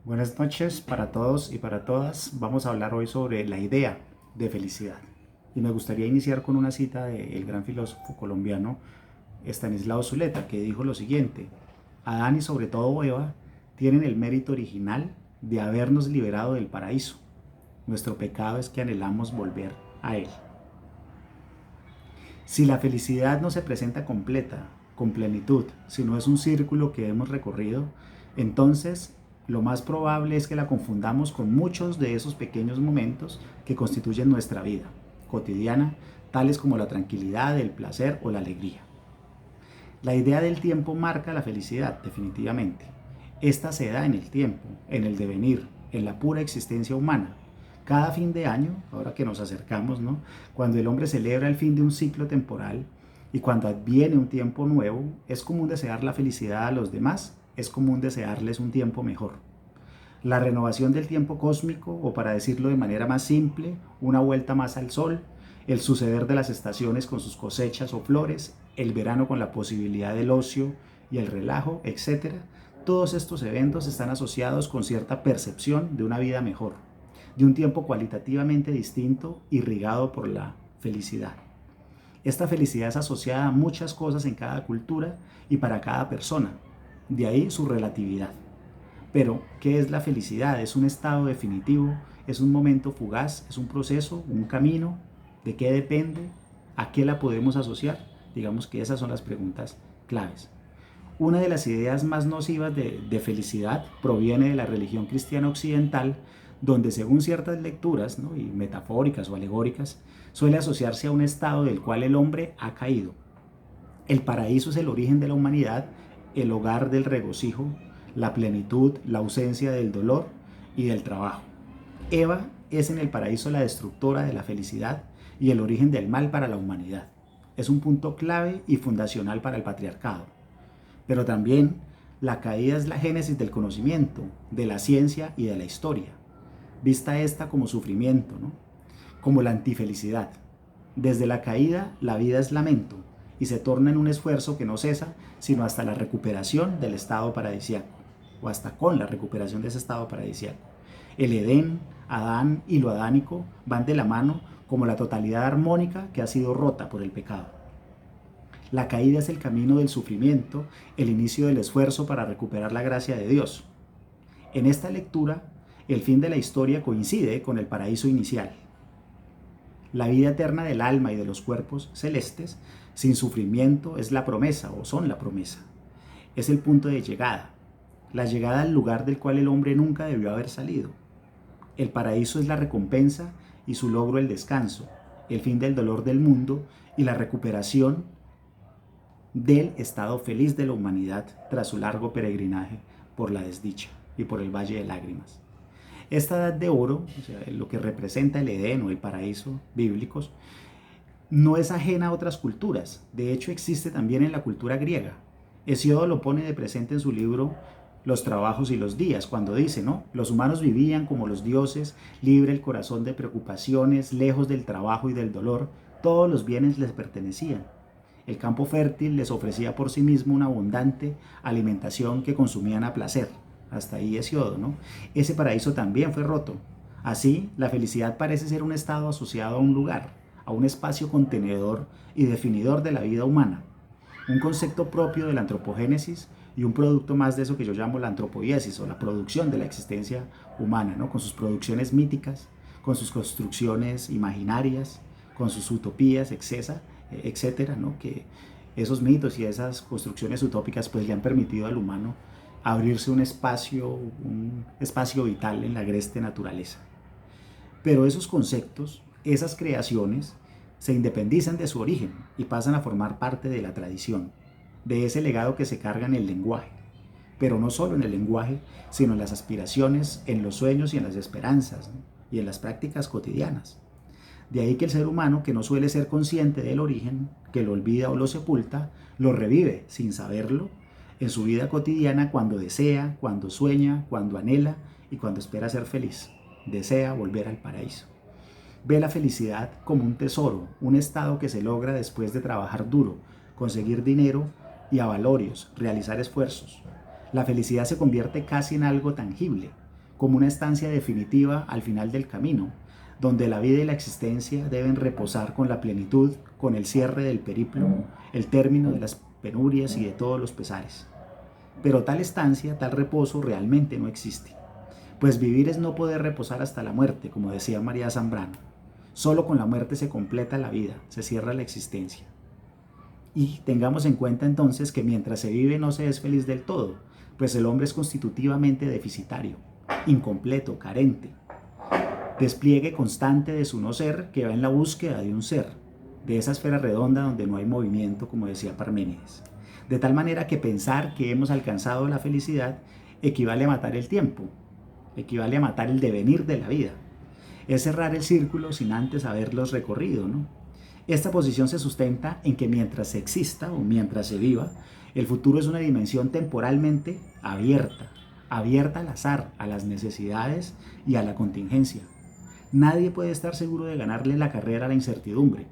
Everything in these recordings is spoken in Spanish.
Buenas noches para todos y para todas. Vamos a hablar hoy sobre la idea de felicidad. Y me gustaría iniciar con una cita del gran filósofo colombiano Estanislao Zuleta, que dijo lo siguiente: Adán y sobre todo Eva tienen el mérito original de habernos liberado del paraíso. Nuestro pecado es que anhelamos volver a él. Si la felicidad no se presenta completa, con plenitud, si no es un círculo que hemos recorrido, entonces lo más probable es que la confundamos con muchos de esos pequeños momentos que constituyen nuestra vida cotidiana, tales como la tranquilidad, el placer o la alegría. La idea del tiempo marca la felicidad, definitivamente. Esta se da en el tiempo, en el devenir, en la pura existencia humana. Cada fin de año, ahora que nos acercamos, ¿no? Cuando el hombre celebra el fin de un ciclo temporal y cuando adviene un tiempo nuevo, es común desear la felicidad a los demás, es común desearles un tiempo mejor. La renovación del tiempo cósmico, o para decirlo de manera más simple, una vuelta más al sol, el suceder de las estaciones con sus cosechas o flores, el verano con la posibilidad del ocio y el relajo, etcétera. Todos estos eventos están asociados con cierta percepción de una vida mejor, de un tiempo cualitativamente distinto, irrigado por la felicidad. Esta felicidad es asociada a muchas cosas en cada cultura y para cada persona, de ahí su relatividad. Pero, ¿qué es la felicidad? ¿Es un estado definitivo? ¿Es un momento fugaz? ¿Es un proceso? ¿Un camino? ¿De qué depende? ¿A qué la podemos asociar? Digamos que esas son las preguntas claves. Una de las ideas más nocivas de felicidad proviene de la religión cristiana occidental, donde según ciertas lecturas, ¿no?, y metafóricas o alegóricas, suele asociarse a un estado del cual el hombre ha caído. El paraíso es el origen de la humanidad, el hogar del regocijo, la plenitud, la ausencia del dolor y del trabajo. Eva es en el paraíso la destructora de la felicidad y el origen del mal para la humanidad. Es un punto clave y fundacional para el patriarcado. Pero también la caída es la génesis del conocimiento, de la ciencia y de la historia. Vista esta como sufrimiento, ¿no?, como la antifelicidad. Desde la caída, la vida es lamento y se torna en un esfuerzo que no cesa, sino hasta la recuperación del estado paradisíaco, o hasta con la recuperación de ese estado paradisíaco. El Edén, Adán y lo adánico van de la mano como la totalidad armónica que ha sido rota por el pecado. La caída es el camino del sufrimiento, el inicio del esfuerzo para recuperar la gracia de Dios. En esta lectura, el fin de la historia coincide con el paraíso inicial. La vida eterna del alma y de los cuerpos celestes, sin sufrimiento, es la promesa o son la promesa. Es el punto de llegada, la llegada al lugar del cual el hombre nunca debió haber salido. El paraíso es la recompensa y su logro el descanso, el fin del dolor del mundo y la recuperación del estado feliz de la humanidad tras su largo peregrinaje por la desdicha y por el valle de lágrimas. Esta edad de oro, o sea, lo que representa el Edén o el paraíso bíblicos, no es ajena a otras culturas. De hecho, existe también en la cultura griega. Hesíodo lo pone de presente en su libro Los trabajos y los días, cuando dice, ¿no?, los humanos vivían como los dioses, libre el corazón de preocupaciones, lejos del trabajo y del dolor, todos los bienes les pertenecían. El campo fértil les ofrecía por sí mismo una abundante alimentación que consumían a placer. Hasta ahí Hesíodo, ¿no? Ese paraíso también fue roto. Así, la felicidad parece ser un estado asociado a un lugar, a un espacio contenedor y definidor de la vida humana, un concepto propio de la antropogénesis y un producto más de eso que yo llamo la antropoiesis, o la producción de la existencia humana, ¿no?, con sus producciones míticas, con sus construcciones imaginarias, con sus utopías, etcétera, ¿no?, que esos mitos y esas construcciones utópicas pues le han permitido al humano abrirse un espacio vital en la agreste naturaleza. Pero esos conceptos, esas creaciones, se independizan de su origen y pasan a formar parte de la tradición, de ese legado que se carga en el lenguaje. Pero no solo en el lenguaje, sino en las aspiraciones, en los sueños y en las esperanzas, ¿no?, y en las prácticas cotidianas. De ahí que el ser humano, que no suele ser consciente del origen, que lo olvida o lo sepulta, lo revive sin saberlo en su vida cotidiana cuando desea, cuando sueña, cuando anhela y cuando espera ser feliz. Desea volver al paraíso. Ve la felicidad como un tesoro, un estado que se logra después de trabajar duro, conseguir dinero y avalorios, realizar esfuerzos. La felicidad se convierte casi en algo tangible, como una estancia definitiva al final del camino, donde la vida y la existencia deben reposar con la plenitud, con el cierre del periplo, el término de las penurias y de todos los pesares. Pero tal estancia, tal reposo realmente no existe, pues vivir es no poder reposar hasta la muerte, como decía María Zambrano. Solo con la muerte se completa la vida, se cierra la existencia. Y tengamos en cuenta entonces que mientras se vive no se es feliz del todo, pues el hombre es constitutivamente deficitario, incompleto, carente. Despliegue constante de su no ser que va en la búsqueda de un ser, de esa esfera redonda donde no hay movimiento, como decía Parménides. De tal manera que pensar que hemos alcanzado la felicidad equivale a matar el tiempo, equivale a matar el devenir de la vida. Es cerrar el círculo sin antes haberlos recorrido, ¿no? Esta posición se sustenta en que mientras se exista o mientras se viva, el futuro es una dimensión temporalmente abierta, abierta al azar, a las necesidades y a la contingencia. Nadie puede estar seguro de ganarle la carrera a la incertidumbre,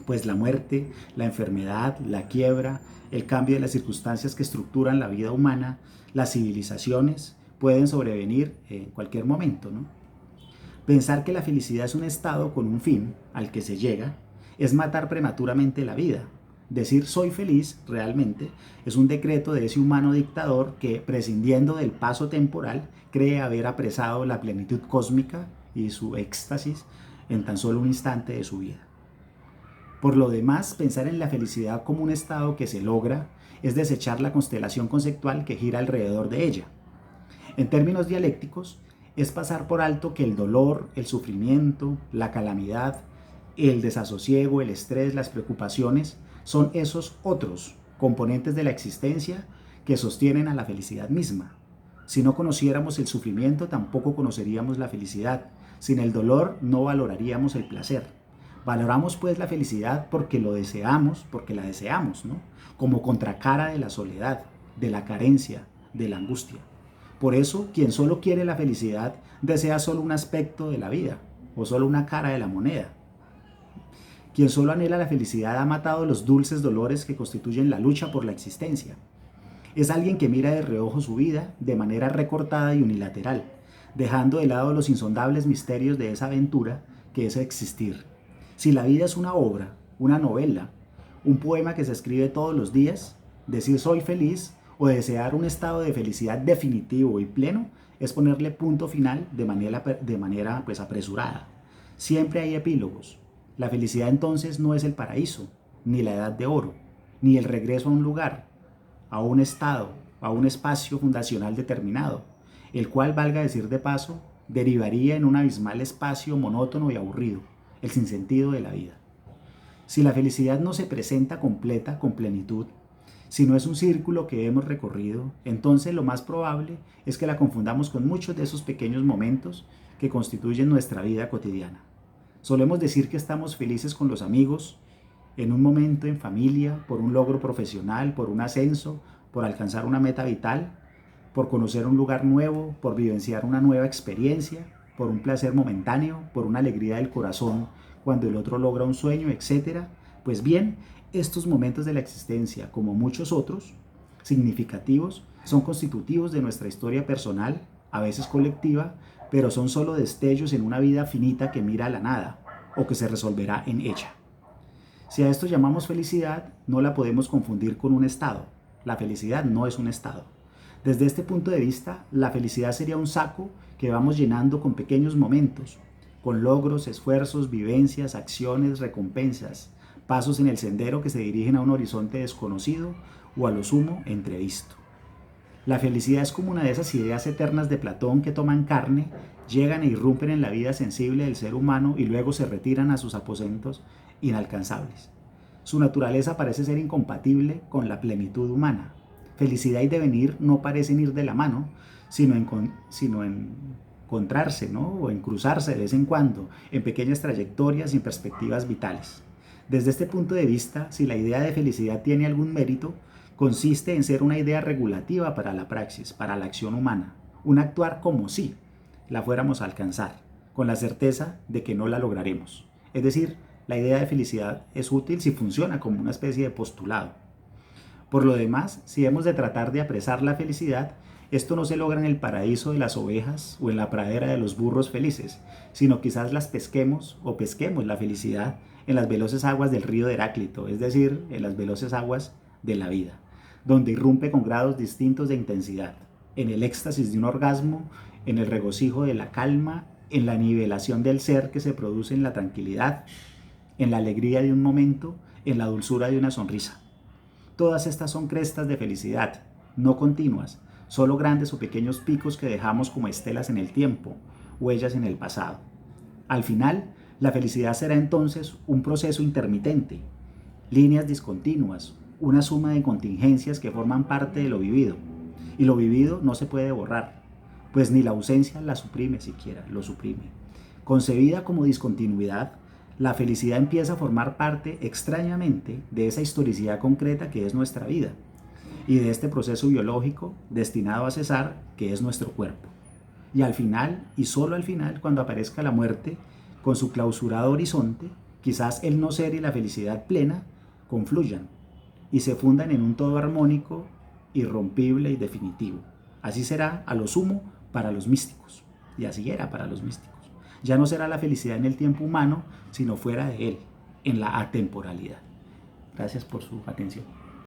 pues la muerte, la enfermedad, la quiebra, el cambio de las circunstancias que estructuran la vida humana, las civilizaciones, pueden sobrevenir en cualquier momento, ¿no? Pensar que la felicidad es un estado con un fin al que se llega es matar prematuramente la vida. Decir soy feliz realmente es un decreto de ese humano dictador que, prescindiendo del paso temporal, cree haber apresado la plenitud cósmica y su éxtasis en tan solo un instante de su vida. Por lo demás, pensar en la felicidad como un estado que se logra es desechar la constelación conceptual que gira alrededor de ella. En términos dialécticos, es pasar por alto que el dolor, el sufrimiento, la calamidad, el desasosiego, el estrés, las preocupaciones son esos otros componentes de la existencia que sostienen a la felicidad misma. Si no conociéramos el sufrimiento, tampoco conoceríamos la felicidad. Sin el dolor, no valoraríamos el placer. Valoramos pues la felicidad porque lo deseamos, porque la deseamos, ¿no? Como contracara de la soledad, de la carencia, de la angustia. Por eso, quien solo quiere la felicidad desea solo un aspecto de la vida o solo una cara de la moneda. Quien solo anhela la felicidad ha matado los dulces dolores que constituyen la lucha por la existencia. Es alguien que mira de reojo su vida de manera recortada y unilateral, dejando de lado los insondables misterios de esa aventura que es existir. Si la vida es una obra, una novela, un poema que se escribe todos los días, decir soy feliz o desear un estado de felicidad definitivo y pleno es ponerle punto final de manera apresurada. Siempre hay epílogos. La felicidad entonces no es el paraíso, ni la edad de oro, ni el regreso a un lugar, a un estado, a un espacio fundacional determinado, el cual, valga decir de paso, derivaría en un abismal espacio monótono y aburrido, el sinsentido de la vida. Si la felicidad no se presenta completa, con plenitud, si no es un círculo que hemos recorrido, entonces lo más probable es que la confundamos con muchos de esos pequeños momentos que constituyen nuestra vida cotidiana. Solemos decir que estamos felices con los amigos, en un momento en familia, por un logro profesional, por un ascenso, por alcanzar una meta vital, por conocer un lugar nuevo, por vivenciar una nueva experiencia, por un placer momentáneo, por una alegría del corazón cuando el otro logra un sueño, etc. Pues bien, estos momentos de la existencia, como muchos otros, significativos, son constitutivos de nuestra historia personal, a veces colectiva, pero son solo destellos en una vida finita que mira a la nada, o que se resolverá en ella. Si a esto llamamos felicidad, no la podemos confundir con un estado. La felicidad no es un estado. Desde este punto de vista, la felicidad sería un saco que vamos llenando con pequeños momentos, con logros, esfuerzos, vivencias, acciones, recompensas, pasos en el sendero que se dirigen a un horizonte desconocido o a lo sumo entrevisto. La felicidad es como una de esas ideas eternas de Platón que toman carne, llegan e irrumpen en la vida sensible del ser humano y luego se retiran a sus aposentos inalcanzables. Su naturaleza parece ser incompatible con la plenitud humana. Felicidad y devenir no parecen ir de la mano, sino en encontrarse, ¿no? O en cruzarse de vez en cuando, en pequeñas trayectorias y en perspectivas vitales. Desde este punto de vista, si la idea de felicidad tiene algún mérito, consiste en ser una idea regulativa para la praxis, para la acción humana, un actuar como si la fuéramos a alcanzar, con la certeza de que no la lograremos. Es decir, la idea de felicidad es útil si funciona como una especie de postulado. Por lo demás, si hemos de tratar de apresar la felicidad, Esto no se logra en el paraíso de las ovejas o en la pradera de los burros felices, sino quizás las pesquemos o pesquemos la felicidad en las veloces aguas del río de Heráclito, es decir, en las veloces aguas de la vida, donde irrumpe con grados distintos de intensidad, en el éxtasis de un orgasmo, en el regocijo de la calma, en la nivelación del ser que se produce en la tranquilidad, en la alegría de un momento, en la dulzura de una sonrisa. Todas estas son crestas de felicidad, no continuas, solo grandes o pequeños picos que dejamos como estelas en el tiempo, huellas en el pasado. Al final, la felicidad será entonces un proceso intermitente, líneas discontinuas, una suma de contingencias que forman parte de lo vivido. Y lo vivido no se puede borrar, pues ni la ausencia la suprime siquiera, lo suprime. Concebida como discontinuidad, la felicidad empieza a formar parte extrañamente de esa historicidad concreta que es nuestra vida y de este proceso biológico destinado a cesar que es nuestro cuerpo. Y al final, y solo al final, cuando aparezca la muerte, con su clausurado horizonte, quizás el no ser y la felicidad plena confluyan y se fundan en un todo armónico, irrompible y definitivo. Así será a lo sumo para los místicos, y así era para los místicos. Ya no será la felicidad en el tiempo humano, sino fuera de él, en la atemporalidad. Gracias por su atención.